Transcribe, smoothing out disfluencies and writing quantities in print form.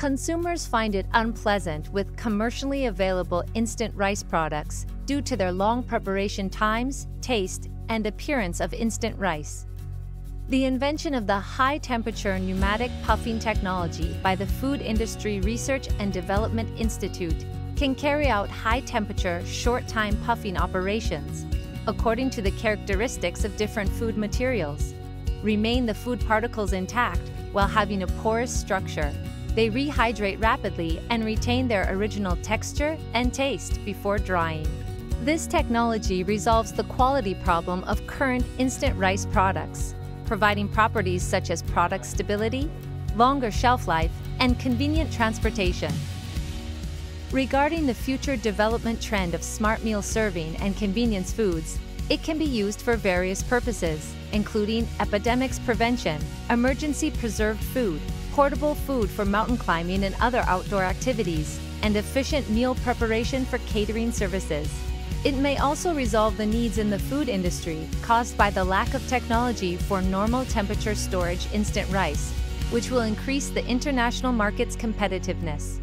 Consumers find it unpleasant with commercially available instant rice products due to their long preparation times, taste, and appearance of instant rice. The invention of the high-temperature pneumatic puffing technology by the Food Industry Research and Development Institute can carry out high-temperature, short-time puffing operations, according to the characteristics of different food materials. Remain the food particles intact while having a porous structure. They rehydrate rapidly and retain their original texture and taste before drying. This technology resolves the quality problem of current instant rice products, providing properties such as product stability, longer shelf life, and convenient transportation. Regarding the future development trend of smart meal serving and convenience foods, it can be used for various purposes, including epidemics prevention, emergency preserved food, portable food for mountain climbing and other outdoor activities, and efficient meal preparation for catering services. It may also resolve the needs in the food industry caused by the lack of technology for normal temperature storage instant rice, which will increase the international market's competitiveness.